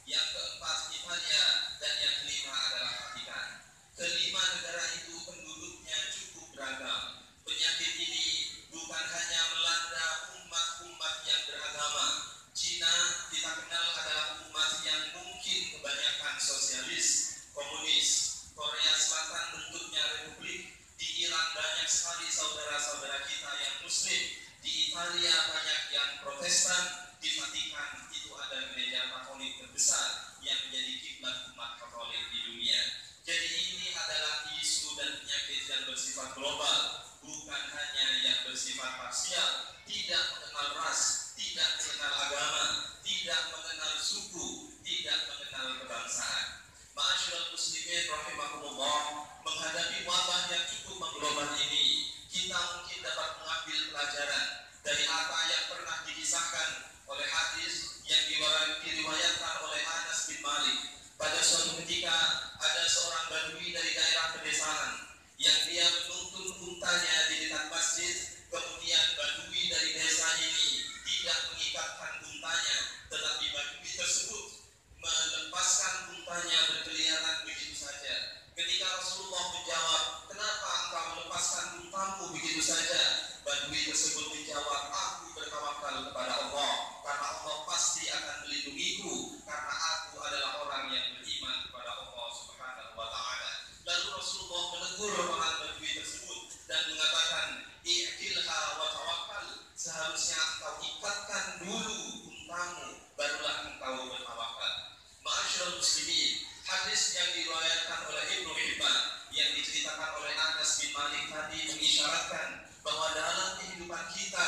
yang keempat Italia, dan yang kelima adalah Vatikan. Kelima negara itu penduduknya cukup beragam. Penyakit ini bukan hanya melanda umat-umat yang beragama. Cina kita kenal adalah umat yang mungkin kebanyakan sosialis, komunis. Korea Selatan bentuknya republik. Di Iran banyak sekali saudara-saudara kita yang muslim. Di Italia banyak yang Protestan. Di Vatikan itu ada gereja Katolik terbesar yang menjadi kiblat umat Katolik di dunia. Jadi ini adalah isu dan penyakit yang bersifat global, bukan hanya yang bersifat parsial, tidak mengenal ras, tidak mengenal agama, tidak mengenal suku, tidak mengenal kebangsaan. Ma'asyiral muslimin rahimakumullah, menghadapi wabah yang cukup mengglobal ini, kita mungkin dapat mengambil pelajaran dari apa yang pernah dikisahkan oleh hadis yang diriwayatkan oleh Anas bin Malik. Pada suatu ketika ada seorang badui dari daerah pedesaan yang dia menuntun untanya di dekat masjid. Kemudian badui dari desa ini tidak mengikatkan untanya, tetapi badui tersebut melepaskan untanya berkeliaran begitu saja. Ketika Rasulullah menjawab, "Kenapa engkau melepaskan untamu begitu saja?" Badui tersebut menjawab, "Aku bertawakal kepada Allah, karena Allah pasti akan melindungiku, karena aku adalah orang yang beriman kepada Allah Subhanahu wa Ta'ala." Lalu Rasulullah menegur orang badui tersebut dan mengatakan, "I'tilha wa tawakkal." Seharusnya engkau ikatkan dulu untamu, barulah engkau bertawakal. Ma'asyiral muslimin, hadis yang diriwayatkan oleh Ibnu Hibban yang diceritakan oleh Anas bin Malik tadi mengisyaratkan bahwa dalam kehidupan kita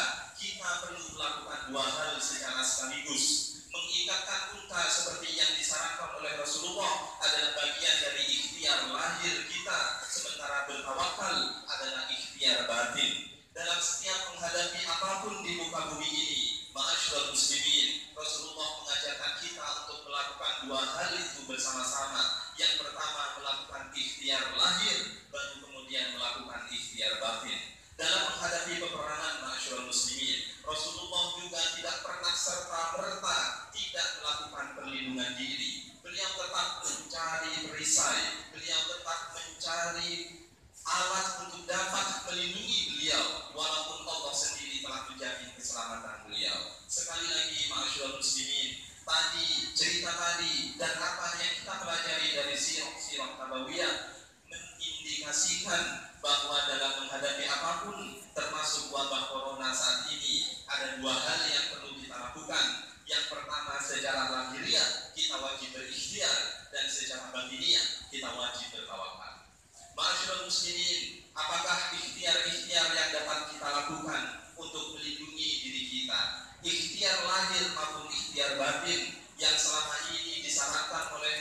perlu melakukan dua hal secara sekaligus. Mengikatkan unta seperti yang disarankan oleh Rasulullah adalah bagian dari ikhtiar lahir kita, sementara bertawakal adalah ikhtiar batin. Dalam setiap menghadapi apapun di muka bumi ini, ma'asyiral muslimin, Rasulullah mengajarkan kita untuk melakukan dua hal itu bersama-sama. Yang pertama melakukan ikhtiar lahir, baru kemudian melakukan ikhtiar batin. Dalam menghadapi peperangan, ma'asyiral muslimin, Rasulullah juga tidak pernah serta-merta tidak melakukan perlindungan diri. Beliau tetap mencari perisai, beliau tetap mencari alat untuk dapat melindungi beliau, walaupun Allah sendiri telah menjamin keselamatan beliau. Sekali lagi, ma'asyiral muslimin, cerita tadi dan apa yang kita pelajari dari sirah nabawiyah mengindikasikan bahwa dalam menghadapi apapun, termasuk wabah corona saat ini, ada dua hal yang perlu kita lakukan. Yang pertama, secara lahiriah kita wajib berikhtiar, dan secara batiniah kita wajib bertawakal. Ma'asyiral muslimin, apakah ikhtiar-ikhtiar yang dapat kita lakukan untuk melindungi diri kita? Ikhtiar lahir maupun ikhtiar batin yang selama ini disarankan oleh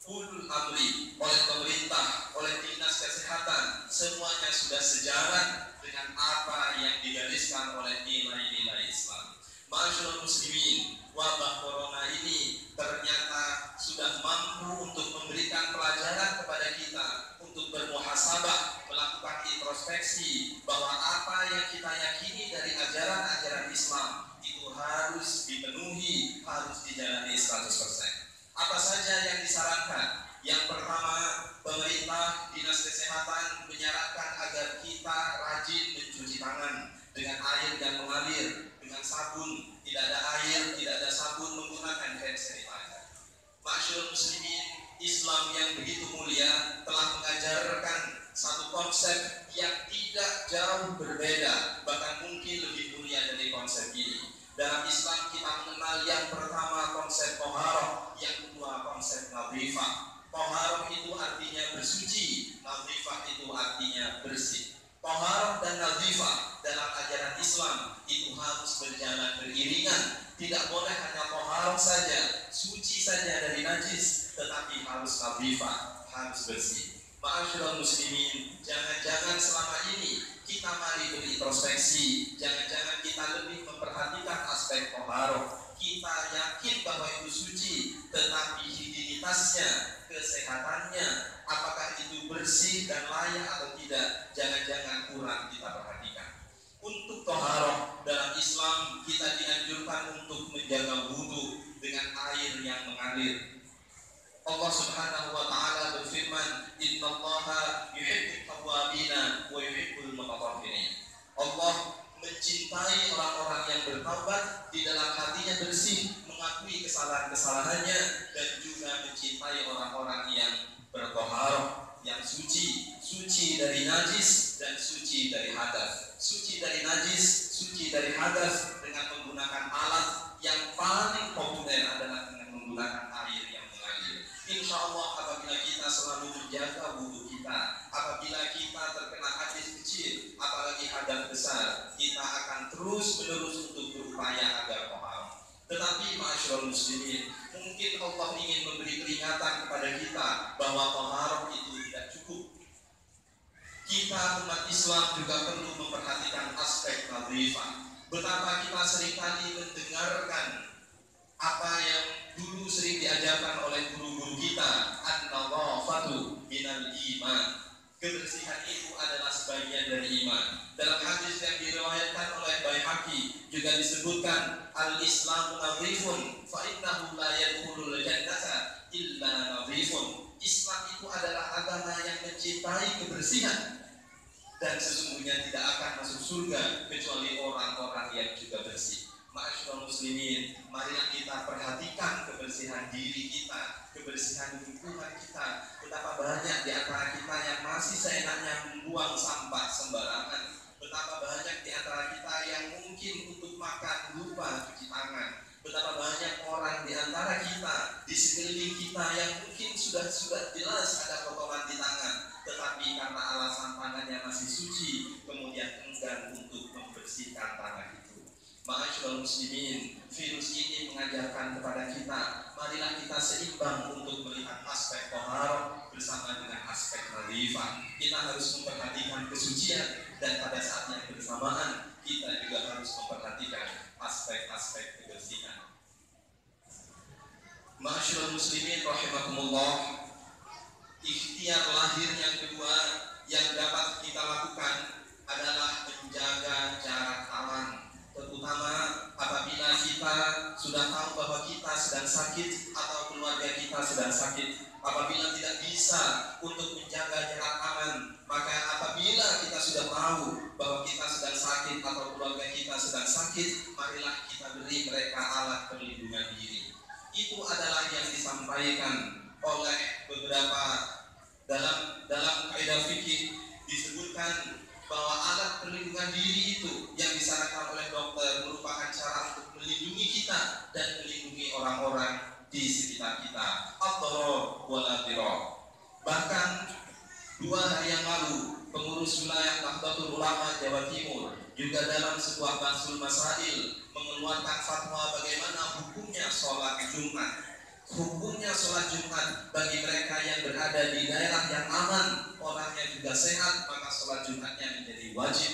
ulul amri, oleh pemerintah, oleh dinas kesehatan, semuanya sudah sejalan dengan apa yang digariskan oleh nilai-nilai Islam. Ma'asyiral muslimin, wabah corona ini ternyata sudah mampu untuk memberikan pelajaran kepada kita untuk bermuhasabah, melakukan introspeksi bahwa apa yang kita yakini dari ajaran-ajaran Islam itu harus dipenuhi, harus dijalani 100%. Apa saja yang disarankan? Yang pertama, pemerintah, dinas kesehatan menyarankan agar kita rajin mencuci tangan dengan air yang mengalir, dengan sabun. Tidak ada air, tidak ada sabun, menggunakan hand sanitizer. Ma'asyiral muslimin, Islam yang begitu mulia telah mengajarkan satu konsep yang tidak jauh berbeda, bahkan mungkin lebih mulia dari konsep ini. Dalam Islam kita mengenal yang pertama konsep toharoh, yang kedua konsep nadhifah. Toharoh itu artinya bersuci, nadhifah itu artinya bersih. Toharoh dan nadhifah dalam ajaran Islam itu harus berjalan beriringan. Tidak boleh hanya toharoh saja, suci saja dari najis, tetapi harus nadhifah, harus bersih. Ma'asyiral muslimin, jangan-jangan selama ini kita mari berintrospeksi, jangan-jangan kita lebih memperhatikan aspek toharoh. Kita yakin bahwa itu suci, tetapi higienitasnya, kesehatannya, apakah itu bersih dan layak atau tidak, jangan-jangan kurang kita perhatikan. Untuk toharoh dalam Islam kita dianjurkan untuk menjaga wudu dengan air yang mengalir. Allah Subhanahu wa taala berfirman, "Innallaha yuhibbut tawwabina wa yuhibbul mutatahhirin." Allah mencintai orang-orang yang bertaubat, di dalam hatinya bersih, mengakui kesalahan-kesalahannya, dan juga mencintai orang-orang yang bertoharoh, yang suci dari najis dan suci dari hadas. Suci dari najis, suci dari hadas dengan menggunakan alat yang paling populer adalah dengan menggunakan air yang mengalir. Insya Allah apabila kita selalu menjaga wudhu kita, apabila kita terkena hadis kecil, apalagi hadas besar, kita akan terus-menerus untuk berupaya agar toharoh. Tetapi ma'asyiral muslimin, mungkin Allah ingin memberi peringatan kepada kita bahwa toharoh itu tidak cukup. Kita umat Islam juga perlu memperhatikan aspek nadhifah. Betapa kita seringkali mendengarkan apa yang dulu sering diajarkan oleh guru-guru kita, an-nadhafatu minal iman. Kebersihan itu adalah sebagian dari iman. Dalam hadis yang diriwayatkan oleh Baihaqi juga disebutkan, al-islamu nadhifun fa innahu la yadkhulul jannata illa nadhifun. Islam itu adalah agama yang mencintai kebersihan, dan sesungguhnya tidak akan masuk surga kecuali orang-orang yang juga bersih. Ma'asyiral muslimin, marilah kita perhatikan kebersihan diri kita, kebersihan lingkungan kita. Betapa banyak di antara kita yang masih seenaknya membuang sampah sembarangan. Betapa banyak di antara kita yang mungkin untuk makan lupa cuci tangan. Betapa banyak orang di antara kita, di sekeliling kita yang mungkin sudah jelas ada kotoran di tangan, tetapi karena alasan tangannya masih suci, kemudian enggan untuk membersihkan tangan itu. Ma'asyiral muslimin, virus ini mengajarkan kepada kita, marilah kita seimbang untuk melihat aspek toharoh bersama dengan aspek nadhifah. Kita harus memperhatikan kesucian, dan pada saat yang bersamaan kita juga harus memperhatikan aspek-aspek kebersihan. Ma'asyiral muslimin rahimakumullah, ikhtiar lahir yang kedua yang dapat kita lakukan adalah menjaga jarak aman, terutama apabila kita sudah tahu bahwa kita sedang sakit atau keluarga kita sedang sakit. Apabila tidak bisa untuk menjaga jarak aman, maka apabila kita sudah tahu bahwa kita sedang sakit atau keluarga kita sedang sakit, marilah kita beri mereka alat perlindungan diri. Itu adalah yang disampaikan oleh beberapa dalam kaidah fikih, disebutkan bahwa alat perlindungan diri itu yang disarankan oleh dokter merupakan cara untuk melindungi kita dan melindungi orang-orang di sekitar kita. Ad-darar wala dirar. Bahkan 2 hari yang lalu, pengurus wilayah Nahdlatul Ulama Jawa Timur juga dalam sebuah Bahsul Masail mengeluarkan fatwa bagaimana hukumnya sholat Jumat. Hukumnya sholat Jumat bagi mereka yang berada di daerah yang aman, orangnya juga sehat, maka sholat Jumatnya menjadi wajib.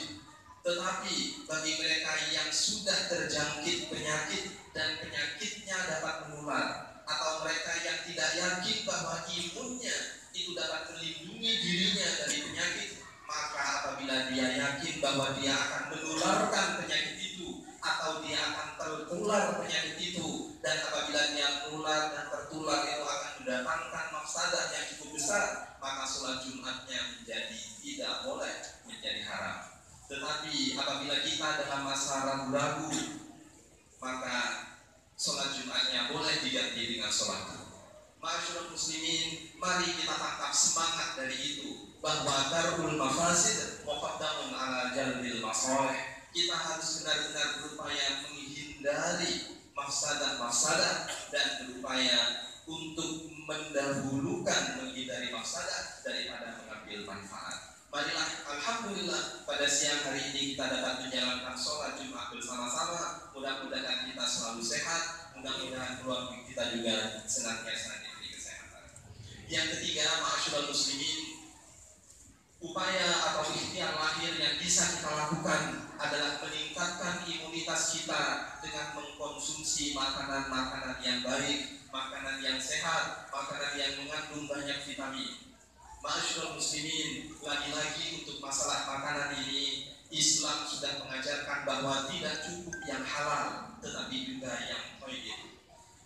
Tetapi bagi mereka yang sudah terjangkit penyakit dan penyakitnya dapat menular, atau mereka yang tidak yakin bahwa imunnya itu dapat melindungi dirinya dari penyakit, maka apabila dia yakin bahwa dia akan menularkan penyakit itu atau dia akan tertular penyakit itu, dan apabila dia menular dan tertular itu akan mendatangkan mafsadah yang cukup besar, maka sholat Jumatnya menjadi tidak boleh, menjadi haram. Tetapi apabila kita dalam masa ragu-ragu, maka sholat Jumatnya boleh diganti dengan sholat Jumat. Ma'asyiral muslimin, mari kita tangkap semangat dari itu, bahwa darul mafasid muqaddamun ala jalbil masalih. Kita harus benar-benar berupaya menghindari mafsadah-mafsadah dan berupaya untuk mendahulukan menghindari mafsadah daripada mengambil manfaat. Marilah, alhamdulillah, pada siang hari ini kita dapat menjalankan sholat Jumat bersama-sama. Mudah-mudahan kita selalu sehat, mudah-mudahan keluarga kita juga senantiasa diberi kesehatan. Yang ketiga, ma'asyiral muslimin, upaya atau ikhtiar lahir yang bisa kita lakukan adalah meningkatkan imunitas kita dengan mengkonsumsi makanan-makanan yang baik, makanan yang sehat, makanan yang mengandung banyak vitamin. Ma'asyiral muslimin, lagi-lagi untuk masalah makanan ini Islam sudah mengajarkan bahwa tidak cukup yang halal, tetapi juga yang thayyib.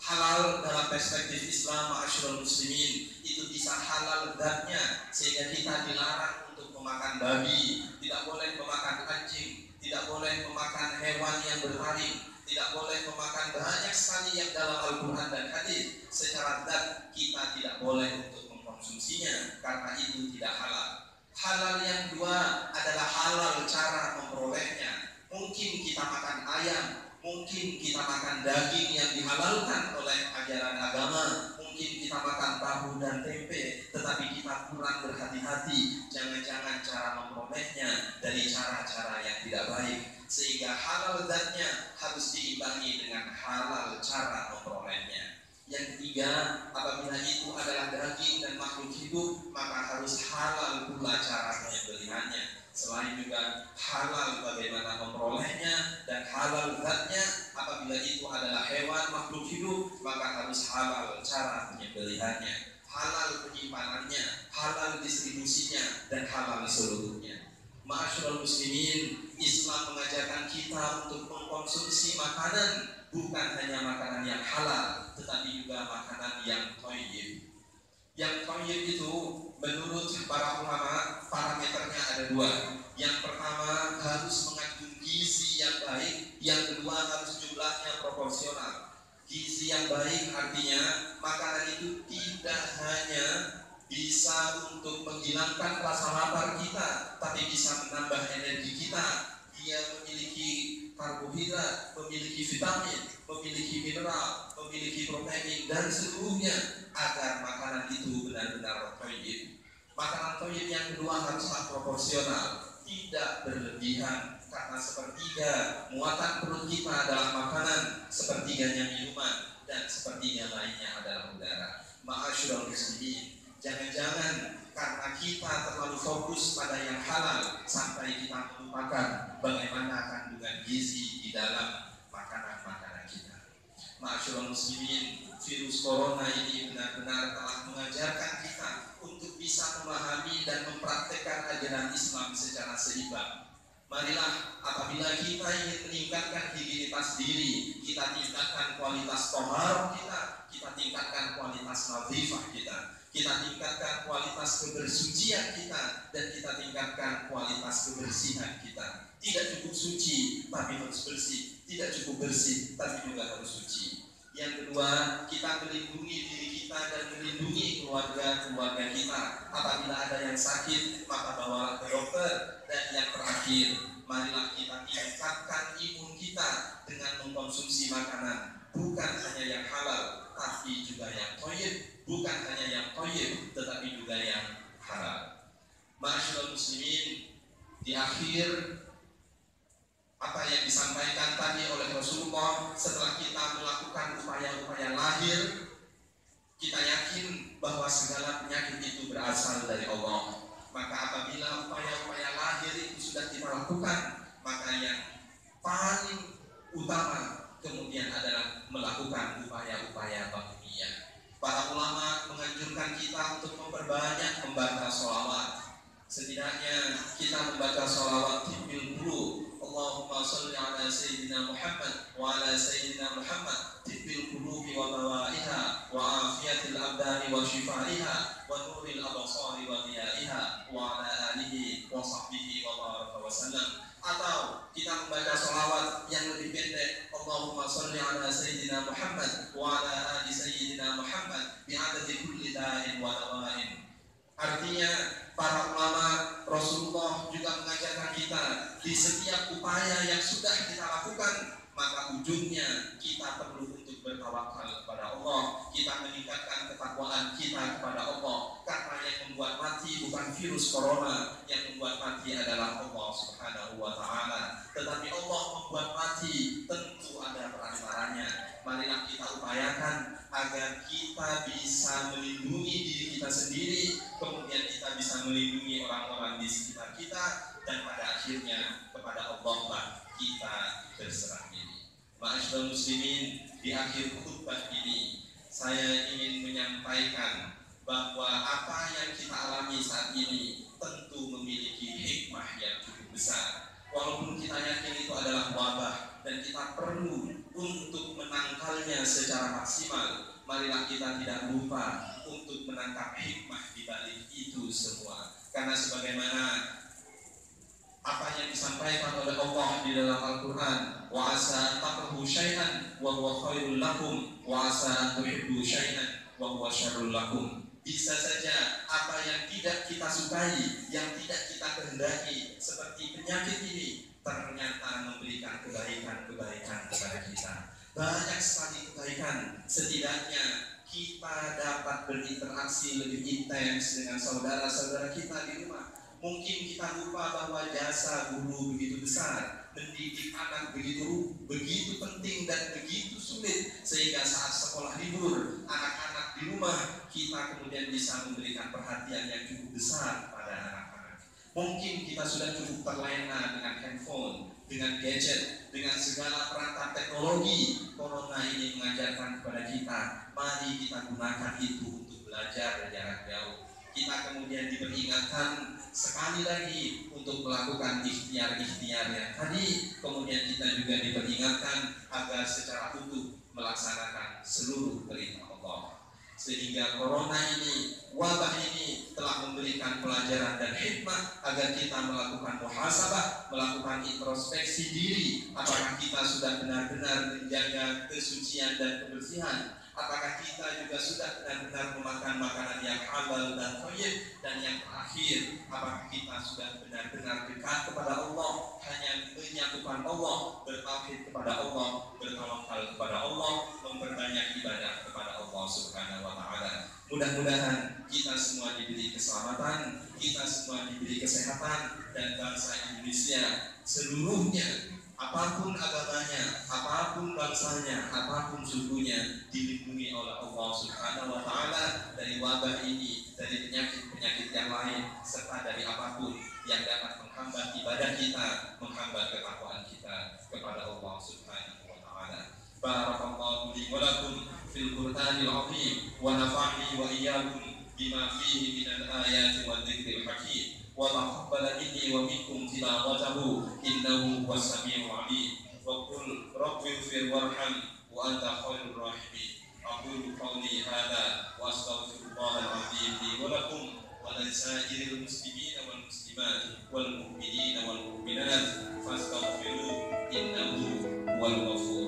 Halal dalam perspektif Islam, ma'asyiral muslimin, itu bisa halal zatnya, sehingga kita dilarang untuk memakan babi, tidak boleh memakan anjing, tidak boleh memakan hewan yang bertaring, tidak boleh memakan banyak sekali yang dalam Al-Quran dan hadis. Secara zat kita tidak boleh untuk mengkonsumsinya karena itu tidak halal. Halal yang kedua adalah halal cara memperolehnya. Mungkin kita makan ayam, mungkin kita makan daging yang dihalalkan oleh ajaran agama, mungkin kita makan tahu dan tempe, tetapi kita kurang berhati-hati, jangan-jangan cara memperolehnya dari cara-cara yang tidak baik, sehingga halal zatnya harus diimbangi dengan halal cara memperolehnya. Yang ketiga, apabila itu adalah daging dan makhluk hidup, maka harus halal pula cara penyembelihannya. Selain juga halal bagaimana memperolehnya dan halal zatnya, apabila itu adalah hewan makhluk hidup, maka harus halal cara penyembelihannya, halal penyimpanannya, halal distribusinya, dan halal seluruhnya. Ma'asyiral muslimin, Islam mengajarkan kita untuk mengkonsumsi makanan bukan hanya makanan yang halal, tetapi juga makanan yang thayyib. Yang thayyib itu menurut para ulama parameternya ada dua. Yang pertama harus mengandung gizi yang baik, yang kedua harus jumlahnya proporsional. Gizi yang baik artinya makanan itu tidak hanya bisa untuk menghilangkan rasa lapar kita, tapi bisa menambah energi kita. Dia memiliki karbohidrat, memiliki vitamin, memiliki mineral, memiliki protein dan seluruhnya, agar makanan itu benar-benar thayyib. Makanan thayyib yang kedua haruslah proporsional, tidak berlebihan, karena sepertiga muatan perut kita adalah makanan, sepertiganya minuman, dan sepertiga lainnya adalah udara. Ma'asyiral muslimin, jangan-jangan karena kita terlalu fokus pada yang halal sampai kita melupakan bagaimana kandungan gizi di dalam makanan-makanan kita. Ma'asyiral muslimin, virus corona ini benar-benar telah mengajarkan kita untuk bisa memahami dan mempraktekkan ajaran Islam secara seimbang. Marilah apabila kita ingin meningkatkan higienitas diri, kita tingkatkan kualitas tohar kita, kita tingkatkan kualitas nadhifah kita tingkatkan kualitas kebersucian kita, dan kita tingkatkan kualitas kebersihan kita. Tidak cukup suci tapi harus bersih, tidak cukup bersih tapi juga harus suci. Yang kedua, kita melindungi diri kita dan melindungi keluarga kita. Apabila ada yang sakit, maka bawalah ke dokter. Dan yang terakhir, marilah kita tingkatkan imun kita dengan mengkonsumsi makanan bukan hanya yang halal, tapi juga yang thayyib. Bukan hanya yang thayyib, tetapi juga yang halal. Ma'asyiral muslimin, di akhir apa yang disampaikan tadi oleh Rasulullah, setelah kita melakukan upaya-upaya lahir, kita yakin bahwa segala penyakit itu berasal dari Allah. Maka apabila upaya-upaya lahir itu sudah kita lakukan, maka yang paling utama kemudian adalah melakukan upaya-upaya batiniyah. Para ulama menganjurkan kita untuk memperbanyak membaca sholawat. Setidaknya kita membaca sholawat tibil dulu. Allahumma salli ala Sayyidina Muhammad wa ala Sayyidina Muhammad tibil qulubi wa bawaiha wa afiyatil abdani wa shifaiha wa nuril abasari wa dhiyaiha wa ala alihi wa sahbihi wa baraka wa sallam. Atau kita membaca sholawat yang lebih pendek, Allahumma salli ala Sayyidina Muhammad wa ala ali Sayyidina Muhammad bi'adadi kulli da'in wa dawa'in. Artinya para ulama, Rasulullah juga mengajarkan kita di setiap upaya yang sudah kita lakukan, maka ujungnya kita perlu untuk bertawakal kepada Allah. Kita meningkatkan ketakwaan kita kepada Allah, karena yang membuat mati bukan virus corona, yang membuat mati adalah Allah Subhanahu wa ta'ala. Tetapi Allah membuat mati, tentu ada perantaranya. Marilah kita upayakan agar kita bisa melindungi diri kita sendiri, kemudian kita bisa melindungi orang-orang di sekitar kita, dan pada akhirnya kepada Allah lah kita berserah diri. Ma'asyiral muslimin, di akhir khutbah ini saya ingin menyampaikan bahwa apa yang kita alami saat ini tentu memiliki hikmah yang cukup besar. walaupun kita yakin itu adalah wabah dan kita perlu untuk menangkalnya secara maksimal, marilah kita tidak lupa untuk menangkap hikmah di balik itu semua. Karena sebagaimana apa yang disampaikan oleh Allah di dalam Al-Quran, wa asa takrahu syai'an wa huwa khairul lakum wa asa tuhibbu syai'an wa huwa syarrul lakum. Bisa saja apa yang tidak kita sukai, yang tidak kita kehendaki, seperti penyakit ini, ternyata memberikan kebaikan-kebaikan kepada kita. Banyak sekali kebaikan. Setidaknya kita dapat berinteraksi lebih intens dengan saudara-saudara kita di rumah. Mungkin kita lupa bahwa jasa guru begitu besar, mendidik anak begitu penting dan begitu sulit, sehingga saat sekolah libur, anak-anak di rumah, kita kemudian bisa memberikan perhatian yang cukup besar pada anak-anak. Mungkin kita sudah cukup terlena dengan handphone, dengan gadget, dengan segala perangkat teknologi. Corona ini mengajarkan kepada kita, mari kita gunakan itu untuk belajar jarak jauh. Kita kemudian diperingatkan sekali lagi untuk melakukan ikhtiar-ikhtiar yang tadi. Kemudian kita juga diperingatkan agar secara utuh melaksanakan seluruh perintah Allah. Sehingga corona ini, wabah ini telah memberikan pelajaran dan hikmah agar kita melakukan muhasabah, melakukan introspeksi diri. Apakah kita sudah benar-benar menjaga kesucian dan kebersihan? Apakah kita juga sudah benar-benar memakan makanan yang halal dan thayyib? Dan yang terakhir, apakah kita sudah benar-benar dekat kepada Allah, hanya menyatukan Allah, bertauhid kepada Allah, bertawakal kepada Allah, memperbanyak ibadah kepada Allah Subhanahu wa Ta'ala. Mudah-mudahan kita semua diberi keselamatan, kita semua diberi kesehatan, dan bangsa Indonesia seluruhnya, apapun agamanya, apapun bangsanya, apapun sukunya, dilindungi oleh Allah Subhanahu wa Ta'ala dari wabah ini, dari penyakit-penyakit yang lain, serta dari apapun yang dapat menghambat ibadah kita, menghambat ketakwaan kita kepada Allah Subhanahu wa Ta'ala. Barakallahu li wa lakum fil Qur'anil azim wa nafa'ni wa iyyakum bima fihi minal ayati wa dzikril hakim. Wa taqabbal minni wa minkum tilawatahu innahu huwas samiul alim. Wa qul rabbighfir warham wa anta khairur rahimin. Aqulu qawli hadza wa astaghfirullahal azim li wa lakum wa lisairil muslimin wal muslimat wal mu'minin wal mu'minat fastaghfiruhu innahu huwal ghafur.